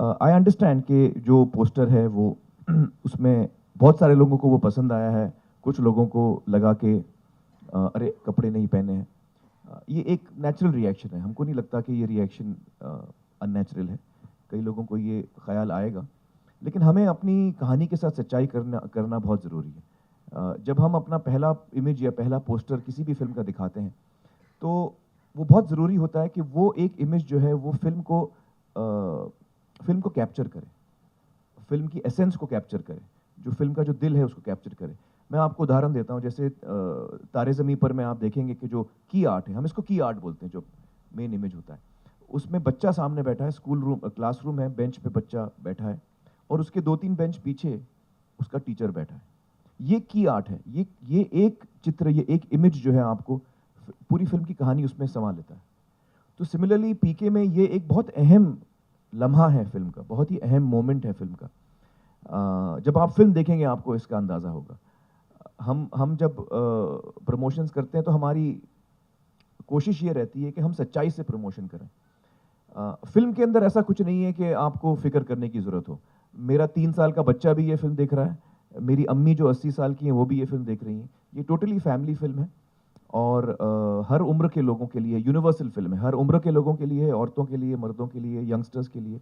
I understand कि जो poster है वो उसमें बहुत सारे लोगों को वो पसंद आया है, कुछ लोगों को लगा कि अरे कपड़े नहीं पहने हैं। ये एक नेचुरल रिएक्शन है, हमको नहीं लगता कि ये रिएक्शन अननेचुरल है। कई लोगों को ये ख्याल आएगा, लेकिन हमें अपनी कहानी के साथ सच्चाई करना बहुत ज़रूरी है। जब हम अपना पहला इमेज या पहला पोस्टर किसी भी फिल्म का दिखाते हैं, तो वो बहुत ज़रूरी होता है कि वो एक इमेज जो है वो फिल्म को कैप्चर करे, फिल्म की एसेंस को कैप्चर करे, जो फिल्म का जो दिल है उसको कैप्चर करे। मैं आपको उदाहरण देता हूँ, जैसे तारे ज़मीं पर में आप देखेंगे कि जो की आर्ट है, हम इसको की आर्ट बोलते हैं, जो मेन इमेज होता है, उसमें बच्चा सामने बैठा है, क्लासरूम है, बेंच पे बच्चा बैठा है और उसके 2-3 बेंच पीछे उसका टीचर बैठा है। ये की आर्ट है, ये एक चित्र, ये एक इमेज जो है आपको पूरी फिल्म की कहानी उसमें समा लेता है। तो सिमिलरली पीके में ये एक बहुत अहम लम्हा है फिल्म का, बहुत ही अहम मोमेंट है फिल्म का। जब आप फिल्म देखेंगे आपको इसका अंदाज़ा होगा। हम जब प्रमोशंस करते हैं तो हमारी कोशिश ये रहती है कि हम सच्चाई से प्रमोशन करें। फिल्म के अंदर ऐसा कुछ नहीं है कि आपको फिक्र करने की ज़रूरत हो। मेरा 3 साल का बच्चा भी ये फिल्म देख रहा है, मेरी अम्मी जो 80 साल की हैं वो भी ये फिल्म देख रही हैं। ये टोटली फैमिली फिल्म है और हर उम्र के लोगों के लिए यूनिवर्सल फिल्म है। हर उम्र के लोगों के लिए, औरतों के लिए, मर्दों के लिए, यंगस्टर्स के लिए,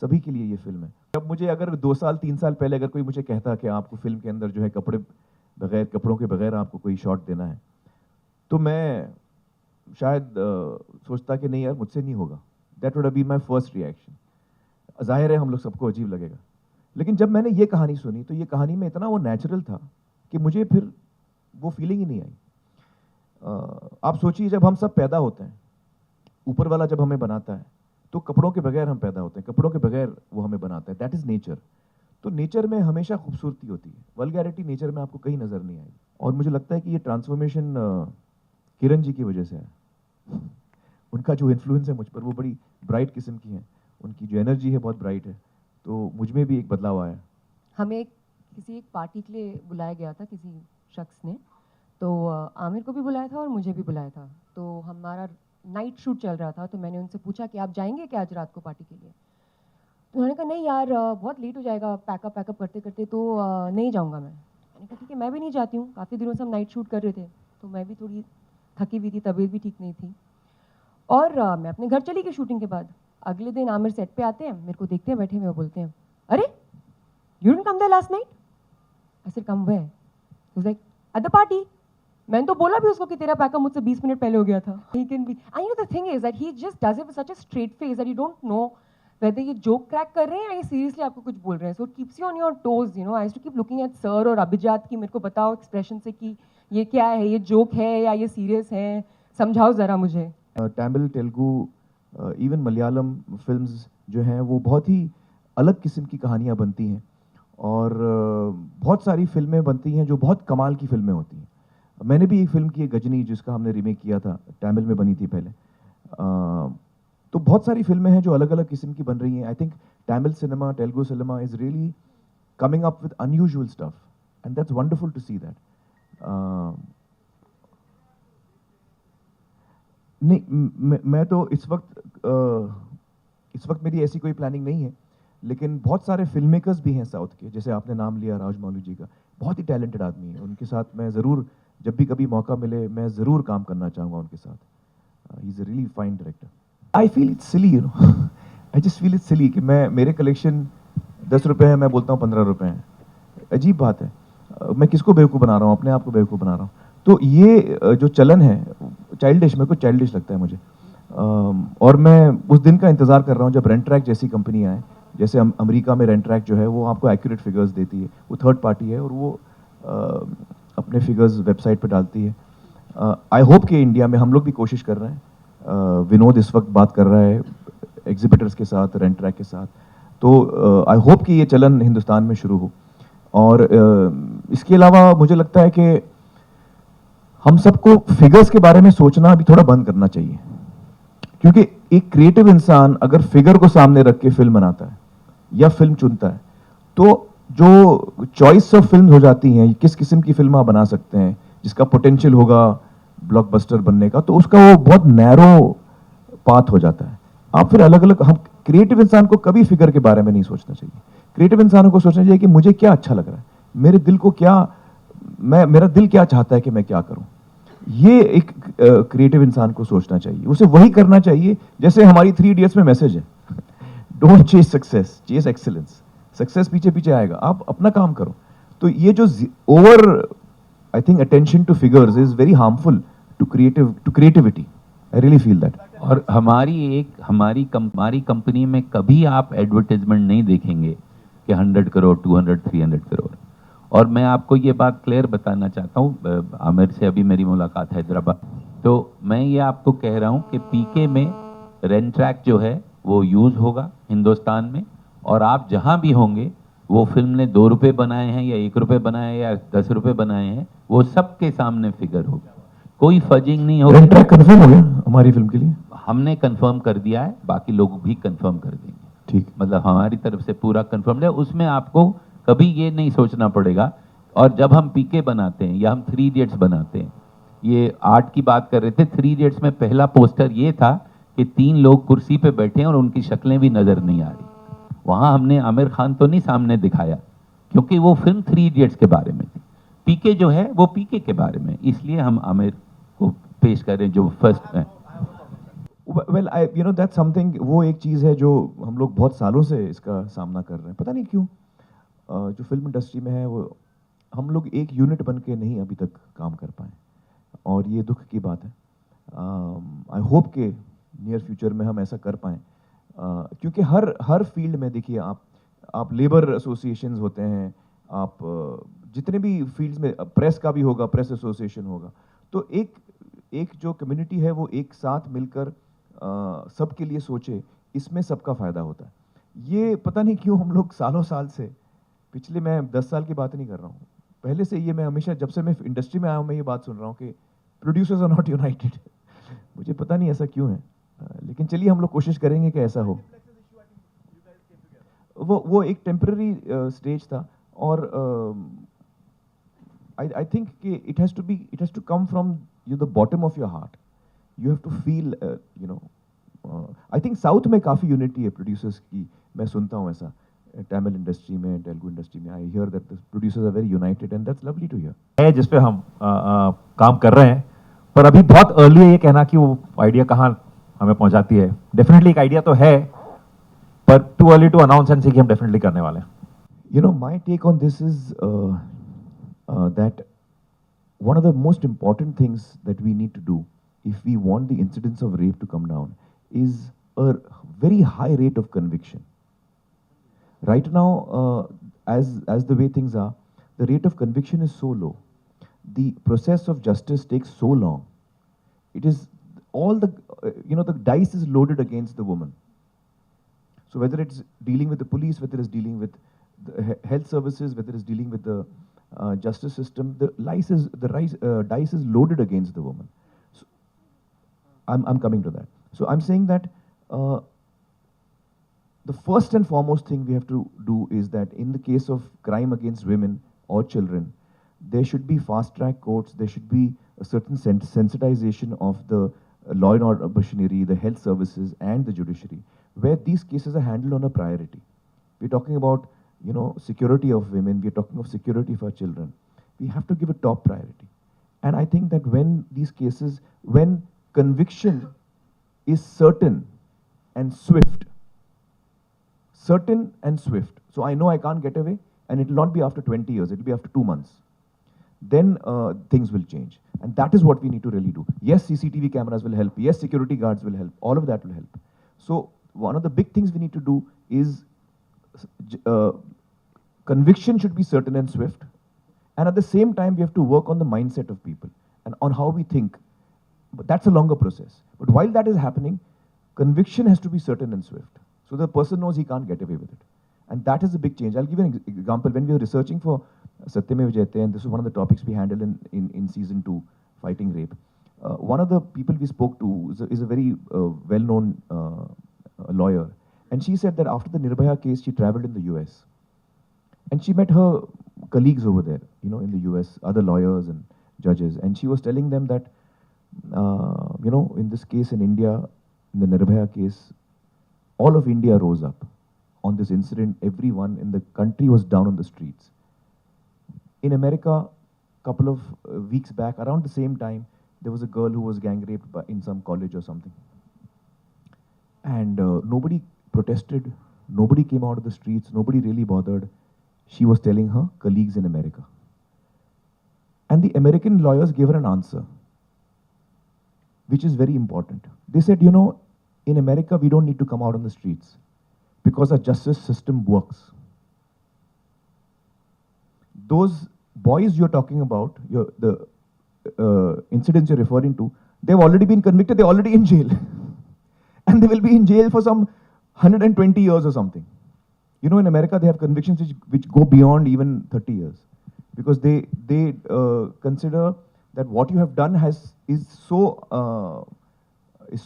सभी के लिए ये फिल्म है। जब मुझे अगर 2 साल 3 साल पहले अगर कोई मुझे कहता कि आपको फिल्म के अंदर जो है कपड़ों के बगैर आपको कोई शॉट देना है, तो मैं शायद सोचता कि नहीं यार, मुझसे नहीं होगा। That would have been my first reaction. जाहिर है हम लोग सबको अजीब लगेगा, लेकिन जब मैंने ये कहानी सुनी तो ये कहानी में इतना वो नेचुरल था कि मुझे फिर वो फीलिंग ही नहीं आई। आप सोचिए, जब हम सब पैदा होते हैं, ऊपर वाला जब हमें बनाता है तो कपड़ों के बगैर हम पैदा होते हैं, कपड़ों के बगैर वो हमें बनाता है। That is nature. तो नेचर में हमेशा खूबसूरती होती है, वल्गैरिटी नेचर में आपको कहीं नज़र नहीं आएगी। और मुझे लगता है कि ये ट्रांसफॉर्मेशन किरण जी की वजह से है। उनका जो इन्फ्लुएंस है मुझ पर, वो बड़ी ब्राइट किस्म की हैं, उनकी जो एनर्जी है बहुत ब्राइट है, तो मुझ में भी एक बदलाव आया। हमें किसी एक पार्टी के लिए बुलाया गया था किसी शख्स ने, तो आमिर को भी बुलाया था और मुझे भी बुलाया था। तो हमारा नाइट शूट चल रहा था, तो मैंने उनसे पूछा कि आप जाएंगे क्या आज रात को पार्टी के लिए। तो उन्होंने कहा नहीं यार, बहुत लेट हो जाएगा पैकअप करते करते, तो नहीं जाऊंगा मैं। मैंने कहा ठीक है, मैं भी नहीं जाती हूँ, काफ़ी दिनों से हम नाइट शूट कर रहे थे, तो मैं भी थोड़ी थकी हुई थी, तबीयत भी ठीक नहीं थी। और मैं अपने घर चली गई शूटिंग के बाद। अगले दिन आमिर सेट पे आते हैं, मेरे को देखते हैं बैठे हुए, बोलते हैं अरे you didn't come there last night. I said come where? He was like at the party. मैंने तो बोला भी उसको कि तेरा पैकअप मुझसे 20 मिनट पहले हो गया था। He can be, I know the thing is that he just does it with such a straight face that you don't know whether ये जोक क्रैक कर रहे हैं या ये सीरियसली आपको कुछ बोल रहे हैं। So it keeps you on your toes, you know. I used to keep looking at sir और अभिजात की मेरे को बताओ एक्सप्रेशन से कि ये क्या है, ये जोक है या ये सीरियस है, समझाओ ज़रा मुझे। तमिल, तेलुगु, इवन मलयालम फिल्म्स जो हैं वो बहुत ही अलग किस्म की कहानियाँ बनती हैं और बहुत सारी फिल्में बनती हैं जो बहुत कमाल की फिल्में होती हैं। मैंने भी एक फिल्म की है गजनी, जिसका हमने रीमेक किया था, तमिल में बनी थी पहले। तो बहुत सारी फिल्में हैं जो अलग अलग किस्म की बन रही हैं। I think Tamil cinema, Telugu cinema is really coming up with unusual stuff and that's wonderful to see that. नहीं, मैं तो इस वक्त मेरी ऐसी कोई प्लानिंग नहीं है, लेकिन बहुत सारे फिल्म मेकर्स भी हैं साउथ के, जैसे आपने नाम लिया राजमौली जी का, बहुत ही टैलेंटेड आदमी है। उनके साथ मैं ज़रूर, जब भी कभी मौका मिले, मैं ज़रूर काम करना चाहूँगा उनके साथ। He is a really fine director. I feel it's silly, you know, I just feel it's silly कि मेरे कलेक्शन 10 रुपये है, मैं बोलता हूँ 15 रुपये हैं। अजीब बात है। मैं किसको बेवकूफ़ बना रहा हूँ? अपने आप को बेवकूफ़ बना रहा हूँ। तो ये जो चलन है, चाइल्डिश, मेरे को चाइल्डिश लगता है मुझे। और मैं उस दिन का इंतज़ार कर रहा हूँ जब रेंट ट्रैक जैसी कंपनी आए। जैसे अमेरिका में रेंट ट्रैक जो है वो आपको एक्यूरेट फिगर्स देती है, वो थर्ड पार्टी है और वो अपने फिगर्स वेबसाइट पे डालती है। आई होप कि इंडिया में हम लोग भी कोशिश कर रहे हैं। विनोद इस वक्त बात कर रहा है एग्जिबिटर्स के साथ, रेंट ट्रैक के साथ, तो आई होप कि ये चलन हिंदुस्तान में शुरू हो। और इसके अलावा मुझे लगता है कि हम सबको फिगर्स के बारे में सोचना अभी थोड़ा बंद करना चाहिए, क्योंकि एक क्रिएटिव इंसान अगर फिगर को सामने रख के फिल्म बनाता है या फिल्म चुनता है, तो जो चॉइस ऑफ फिल्म हो जाती हैं, किस किस्म की फिल्म आप बना सकते हैं, जिसका पोटेंशियल होगा ब्लॉकबस्टर बनने का, तो उसका वो बहुत नैरो पाथ हो जाता है। आप फिर अलग अलग, हम क्रिएटिव इंसान को कभी फिगर के बारे में नहीं सोचना चाहिए। क्रिएटिव इंसानों को सोचना चाहिए कि मुझे क्या अच्छा लग रहा है, मेरे दिल को क्या, मेरा दिल क्या चाहता है कि मैं क्या करूं। ये एक क्रिएटिव इंसान को सोचना चाहिए, उसे वही करना चाहिए जैसे हमारी 3 इडियट्स में मैसेज है, don't chase success, chase excellence. Success पीछे पीछे आएगा, आप अपना काम करो। तो ये जो over I think attention to figures is very harmful to creativity. I really feel that. और हमारी कंपनी में कभी आप एडवर्टाइजमेंट नहीं देखेंगे कि 100 करोड़ 200 300 करोड़। और मैं आपको ये बात क्लियर बताना चाहता हूँ, आमिर से अभी मेरी मुलाकात है हैदराबाद, तो मैं ये आपको कह रहा हूँ कि पीके में रेनट्रैक जो है वो यूज़ होगा हिंदुस्तान में, और आप जहाँ भी होंगे, वो फिल्म ने 2 रुपये बनाए हैं या 1 रुपये बनाए हैं या 10 रुपये बनाए हैं, वो सबके सामने फिगर होगा, कोई फजिंग नहीं होगी। रेनट्रैक कंफर्म हो गया हमारी फिल्म के लिए? हमने कंफर्म कर दिया है, बाकी लोग भी कंफर्म कर देंगे। ठीक, मतलब हमारी तरफ से पूरा कंफर्म है, उसमें आपको कभी ये नहीं सोचना पड़ेगा। और जब हम पीके बनाते हैं या हम 3 इडियट्स बनाते हैं, ये आर्ट की बात कर रहे थे, 3 इडियट्स में पहला पोस्टर ये था कि 3 लोग कुर्सी पे बैठे हैं और उनकी शक्लें भी नजर नहीं आ रही। वहां हमने आमिर खान तो नहीं सामने दिखाया, क्योंकि वो फिल्म 3 इडियट्स के बारे में थी। पीके जो है वो पीके के बारे में, इसलिए हम आमिर को पेश करें जो फर्स्ट है। Well I you know that something, वो एक चीज़ है जो हम लोग बहुत सालों से इसका सामना कर रहे हैं, पता नहीं क्यों। जो फिल्म इंडस्ट्री में है, वो हम लोग एक यूनिट बन के नहीं अभी तक काम कर पाए, और ये दुख की बात है। आई होप के नियर फ्यूचर में हम ऐसा कर पाएँ, क्योंकि हर फील्ड में देखिए, आप लेबर एसोसिएशंस होते हैं, आप जितने भी फील्ड्स में, प्रेस का भी होगा, प्रेस एसोसिएशन होगा, तो एक जो कम्युनिटी है वो एक साथ मिलकर सबके लिए सोचे, इसमें सबका फायदा होता है। ये पता नहीं क्यों हम लोग सालों साल से, पिछले, मैं 10 साल की बात नहीं कर रहा हूँ, पहले से ये मैं हमेशा, जब से मैं इंडस्ट्री में आया हूँ, मैं ये बात सुन रहा हूँ कि प्रोड्यूसर्स आर नॉट यूनाइटेड। मुझे पता नहीं ऐसा क्यों है, लेकिन चलिए हम लोग कोशिश करेंगे कि ऐसा हो। वो एक टेम्पररी स्टेज था, और I think it has to come from the bottom of your heart. You have to feel, I think South में काफ़ी यूनिटी है प्रोड्यूसर्स की, मैं सुनता हूँ ऐसा, तमिल इंडस्ट्री में, तेलुगु इंडस्ट्री में, I hear that the producers are very united, and that's lovely to hear. है जिस पे हम काम कर रहे हैं, पर अभी बहुत अर्ली है ये कहना कि वो आइडिया कहाँ हमें पहुंचाती है। डेफिनेटली एक आइडिया तो है, पर too early to announce and say कि हम डेफिनेटली करने वाले हैं। You know, my take on this is that one of the most important things that we need to do if we want the incidence of rape to come down is a very high rate of conviction. Right now, as the way things are, the rate of conviction is so low. The process of justice takes so long. It is all the, the dice is loaded against the woman. So whether it's dealing with the police, whether it's dealing with the health services, whether it's dealing with the justice system, the dice is loaded against the woman. So I'm coming to that. So I'm saying that the first and foremost thing we have to do is that in the case of crime against women or children, there should be fast-track courts, there should be a certain sensitization of the law and order machinery, the health services and the judiciary, where these cases are handled on a priority. We're talking about, security of women, we're talking of security for children. We have to give a top priority. And I think that when these cases, when conviction is certain and swift, so I know I can't get away, and it will not be after 20 years, it will be after 2 months, then things will change. And that is what we need to really do. Yes, CCTV cameras will help. Yes, security guards will help. All of that will help. So one of the big things we need to do is conviction should be certain and swift. And at the same time, we have to work on the mindset of people and on how we think. But that's a longer process. But while that is happening, conviction has to be certain and swift. So the person knows he can't get away with it. And that is a big change. I'll give you an example. When we were researching for Satyamev Jayate, and this is one of the topics we handled in season 2, fighting rape. One of the people we spoke to is a very well-known lawyer. And she said that after the Nirbhaya case, she traveled in the US. And she met her colleagues over there, in the US, other lawyers and judges. And she was telling them that, in this case in India, in the Nirbhaya case, all of India rose up on this incident. Everyone in the country was down on the streets. In America, couple of weeks back, around the same time, there was a girl who was gang raped in some college or something. And nobody protested, nobody came out of the streets, nobody really bothered. She was telling her colleagues in America. And the American lawyers gave her an answer, which is very important. They said, you know, in America, we don't need to come out on the streets because our justice system works. Those boys you're talking about, the incidents you're referring to, they've already been convicted, they're already in jail. And they will be in jail for some 120 years or something. You know, in America, they have convictions which go beyond even 30 years. Because they consider that what you have done is so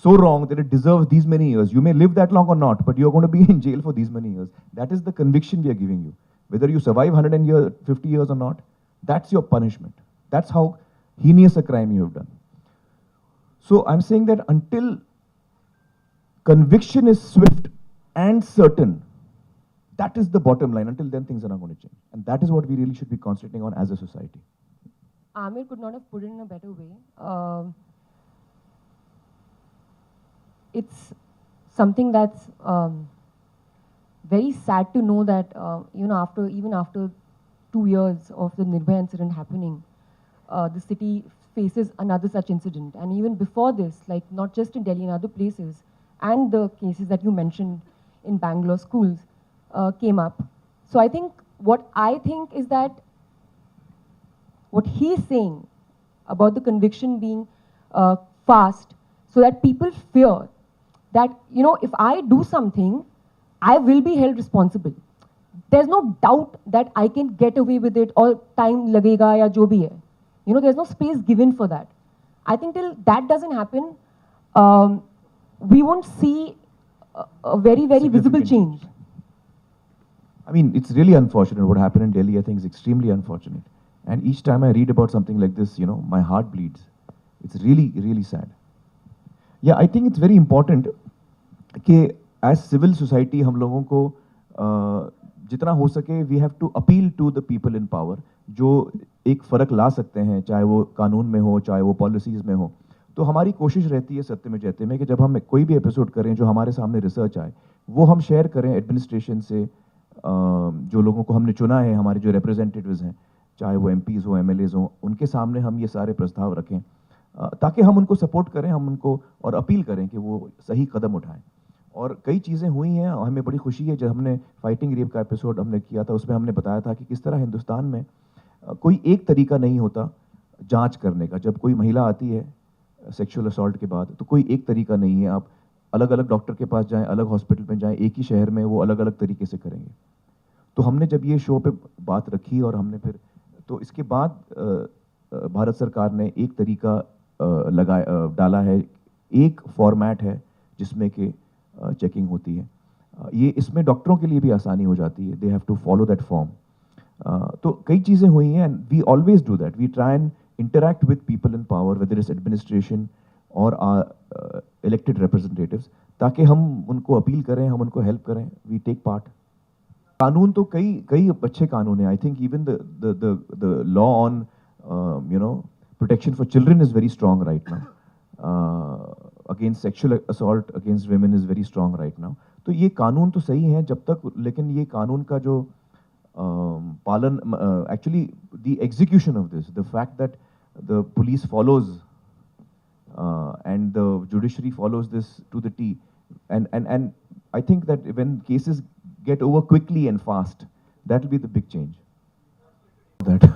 wrong that it deserves these many years. You may live that long or not, but you're going to be in jail for these many years. That is the conviction we are giving you. Whether you survive 150 years or not, that's your punishment. That's how heinous a crime you have done. So I'm saying that until conviction is swift and certain, that is the bottom line. Until then, things are not going to change. And that is what we really should be concentrating on as a society. Aamir could not have put it in a better way. It's something that's very sad to know that, even after 2 years of the Nirbhaya incident happening, the city faces another such incident. And even before this, like not just in Delhi, in other places, and the cases that you mentioned in Bangalore schools came up. So I think what is that what he's saying about the conviction being fast, so that people fear that, you know, if I do something, I will be held responsible. There's no doubt that I can get away with it, or time lagega ya jo bhi hai. You know, there's no space given for that. I think till that doesn't happen, we won't see a very, very visible change. I mean, it's really unfortunate what happened in Delhi. I think is extremely unfortunate. And each time I read about something like this, you know, my heart bleeds. It's really, really sad. Yeah, I think it's very important कि as civil society हम लोगों को जितना हो सके we have to appeal to the people in power जो एक फ़र्क ला सकते हैं, चाहे वो कानून में हो, चाहे वो पॉलिसीज़ में हो. तो हमारी कोशिश रहती है सत्य में जयते में कि जब हम कोई भी एपिसोड करें जो हमारे सामने रिसर्च आए, वो हम शेयर करें एडमिनिस्ट्रेशन से, जो लोगों को हमने चुना है, हमारे जो रिप्रेजेंटेटिव्स हैं, चाहे वो MPs हो, MLAs हो, उनके सामने हम ये सारे प्रस्ताव रखें ताकि हम उनको सपोर्ट करें, हम उनको और अपील करें कि वो सही कदम उठाएं. और कई चीज़ें हुई हैं, हमें बड़ी खुशी है. जब हमने फाइटिंग रेप का एपिसोड हमने किया था, उसमें हमने बताया था कि किस तरह हिंदुस्तान में कोई एक तरीका नहीं होता जांच करने का. जब कोई महिला आती है सेक्सुअल असॉल्ट के बाद, तो कोई एक तरीका नहीं है. आप अलग अलग डॉक्टर के पास जाएं, अलग हॉस्पिटल में जाएं, एक ही शहर में वो अलग अलग तरीके से करेंगे. तो हमने जब ये शो पे बात रखी और हमने फिर, तो इसके बाद भारत सरकार ने एक तरीका डाला है, एक फॉर्मेट है जिसमें कि चेकिंग होती है. ये इसमें डॉक्टरों के लिए भी आसानी हो जाती है. They have to follow that form. तो कई चीज़ें हुई हैं and we always do that. We try and interact with people in power, whether it's administration or our elected representatives, ताकि हम उनको अपील करें, हम उनको हेल्प करें. We take part. कानून तो कई अच्छे कानून हैं. I think even the law on protection for children is very strong right now. Against sexual assault against women is very strong right now. तो ये कानून तो सही हैं जब तक, लेकिन ये कानून का जो पालन, actually the execution of this, the fact that the police follows and the judiciary follows this to the T, and I think that when cases get over quickly and fast, that will be the big change. That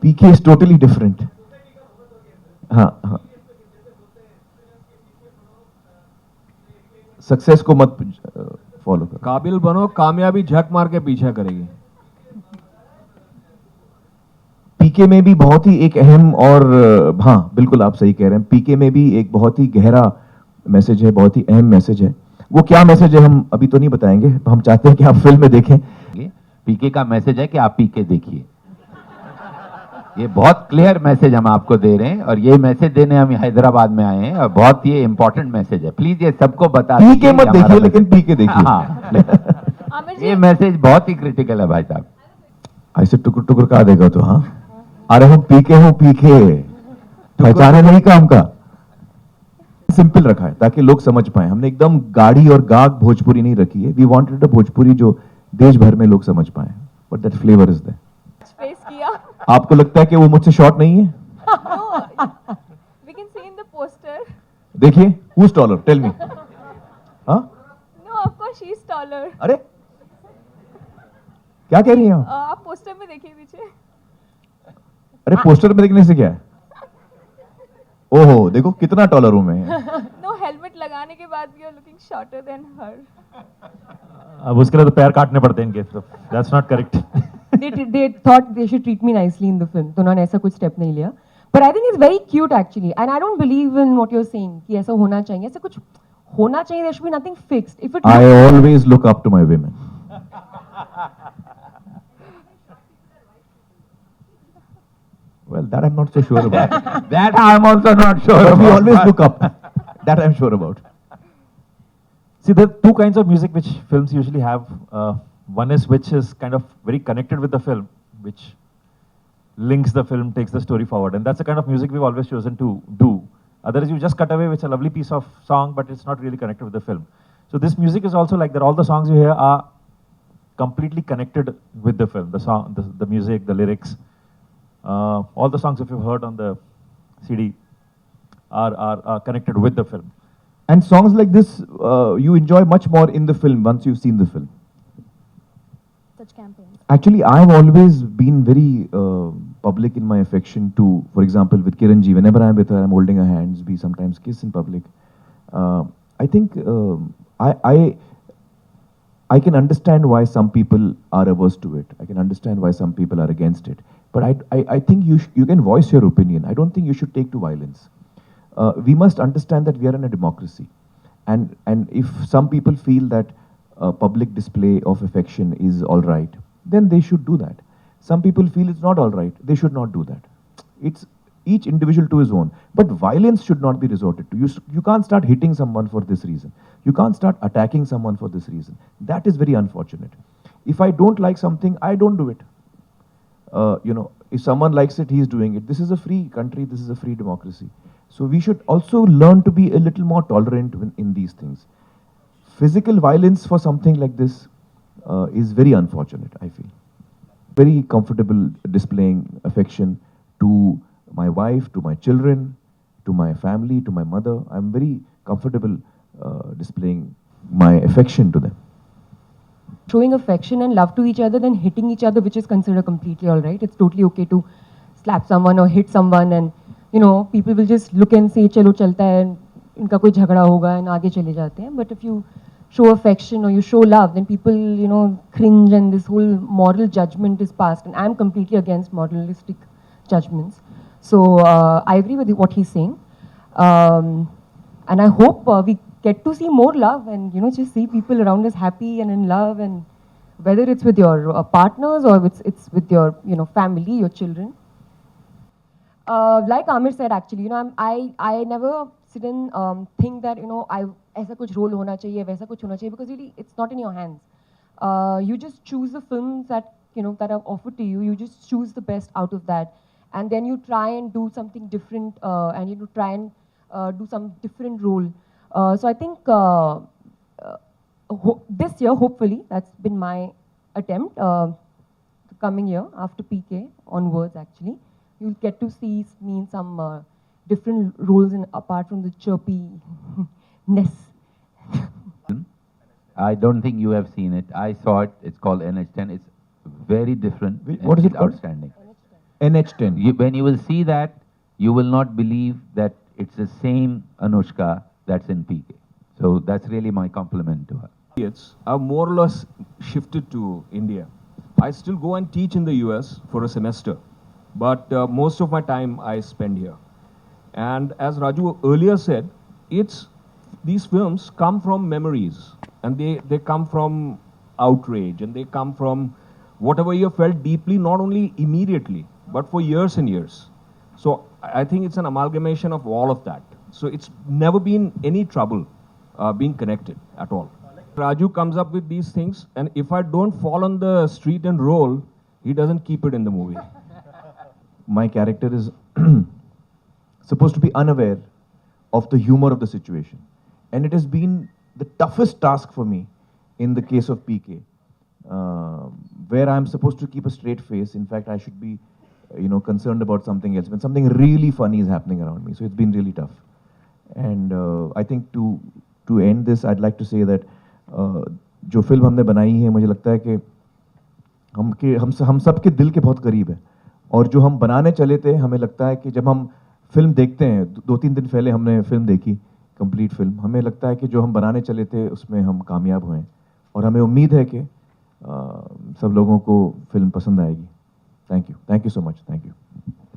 PK is totally different. हाँ. Success को मत follow करो. काबिल बनो, कामयाबी झक मार के पीछा करेगी. पीके में भी बहुत ही एक अहम और हाँ बिल्कुल आप सही कह रहे हैं, पीके में भी एक बहुत ही गहरा मैसेज है, बहुत ही अहम मैसेज है. वो क्या मैसेज है हम अभी तो नहीं बताएंगे, हम चाहते हैं कि आप फिल्म में देखें. पीके का मैसेज है कि आप पीके देखिए. ये बहुत क्लियर मैसेज हम आपको दे रहे हैं और ये मैसेज देने हम हैदराबाद में आए हैं और बहुत ये इंपॉर्टेंट मैसेज है। प्लीज ये सबको बता पी के दीजिए मत कि हमारा देखिए, लेकिन पी के देखिए। हाँ आमिर जी ये मैसेज बहुत ही क्रिटिकल है भाई साहब। ऐसे टुकुर टुकुर कहा देगा तो, हाँ अरे हम पी के हो, पी के पहचाने नहीं काम का। सिंपल रखा है ताकि लोग समझ पाए। हमने एकदम गाढ़ी और गाग भोजपुरी नहीं रखी है। वी वांटेड अ भोजपुरी जो देश भर में लोग समझ पाए, but that flavour is there. Face किया आपको लगता है कि वो मुझसे शॉर्ट नहीं है? We can see in the poster देखिए, who is taller, tell me. हाँ, no of course she is taller अरे क्या कह रही हैं आप? आप पोस्टर में देखिए पीछे अरे पोस्टर में देखने से क्या है? ओहो, देखो कितना टॉलर हूं मैं। नो हेलमेट लगाने के बाद भी you are looking shorter than her अब उसके लिए तो पैर काटने पड़ते हैं इनके, तो that's not correct. they thought they should treat me nicely in the film, तो उन्होंने ऐसा कुछ स्टेप नहीं लिया। But I think it's very cute actually, and I don't believe in what you're saying कि ऐसा होना चाहिए, ऐसा कुछ होना चाहिए। There should be nothing fixed. If it I always look up to my women. Well, that I'm not so sure about. That I'm also not sure. But we about. always look up. That I'm sure about. See, there are two kinds of music which films usually have. One is which is kind of very connected with the film, which links the film, takes the story forward, and that's the kind of music we've always chosen to do. Otherwise, you just cut away with a lovely piece of song, but it's not really connected with the film. So this music is also like that. All the songs you hear are completely connected with the film. The song, the music, the lyrics, all the songs if you've heard on the CD are connected with the film. And songs like this, you enjoy much more in the film once you've seen the film. such campaigns Actually, I've always been very public in my affection to, for example, with Kiranji. Whenever I'm with her, I'm holding her hands. We sometimes kiss in public. I think I can understand why some people are averse to it. I can understand why some people are against it. But I think you can voice your opinion. I don't think you should take to violence. We must understand that we are in a democracy, and if some people feel that public display of affection is all right, then they should do that. Some people feel it's not all right, they should not do that. It's each individual to his own. But violence should not be resorted to. You can't start hitting someone for this reason. You can't start attacking someone for this reason. That is very unfortunate. If I don't like something, I don't do it. If someone likes it, he's doing it. This is a free country, this is a free democracy. So we should also learn to be a little more tolerant in these things. Physical violence for something like this is very unfortunate, I feel. Very comfortable displaying affection to my wife, to my children, to my family, to my mother. I'm very comfortable displaying my affection to them. showing affection and love to each other than hitting each other, which is considered completely all right. It's totally okay to slap someone or hit someone, and people will just look and say chalo chalta hai, and इनका कोई झगड़ा होगा and आगे चले जाते हैं. But if you show affection or you show love, then people cringe and this whole moral judgment is passed, and I'm completely against moralistic judgments. So I agree with what he's saying, and I hope we get to see more love and just see people around us happy and in love, and whether it's with your partners or it's with your family, your children. Like Amir said, actually, I never sit and think that I ऐसा कुछ role होना चाहिए, वैसा कुछ होना चाहिए, because really it's not in your hands. You just choose the films that that are offered to you. You just choose the best out of that, and then you try and do something different, and try and do some different role. So I think this year, hopefully, that's been my attempt. The coming year, after PK onwards, actually, you'll get to see me in some different roles, apart from the chirpiness. I don't think you have seen it. I saw it. It's called NH10. It's very different. What is and it called? Outstanding. NH10. When you will see that, you will not believe that it's the same Anushka that's in PK. So that's really my compliment to her. I've more or less shifted to India. I still go and teach in the US for a semester, but most of my time I spend here. And as Raju earlier said, these films come from memories, and they come from outrage, and they come from whatever you felt deeply, not only immediately, but for years and years. So I think it's an amalgamation of all of that. So it's never been any trouble being connected at all. Raju comes up with these things, and if I don't fall on the street and roll, he doesn't keep it in the movie. My character is supposed to be unaware of the humor of the situation. And it has been the toughest task for me in the case of PK, where I'm supposed to keep a straight face. In fact, I should be, concerned about something else, when something really funny is happening around me. So it's been really tough. And I think to end this, I'd like to say that जो film हमने बनाई है, मुझे लगता है कि हम सबके दिल के बहुत करीब है. और जो हम बनाने चले थे, हमें लगता है कि जब हम फिल्म देखते हैं, 2-3 दिन पहले हमने फिल्म देखी, कंप्लीट फिल्म, हमें लगता है कि जो हम बनाने चले थे उसमें हम कामयाब हुए. और हमें उम्मीद है कि सब लोगों को फिल्म पसंद आएगी. Thank you so much. Thank you.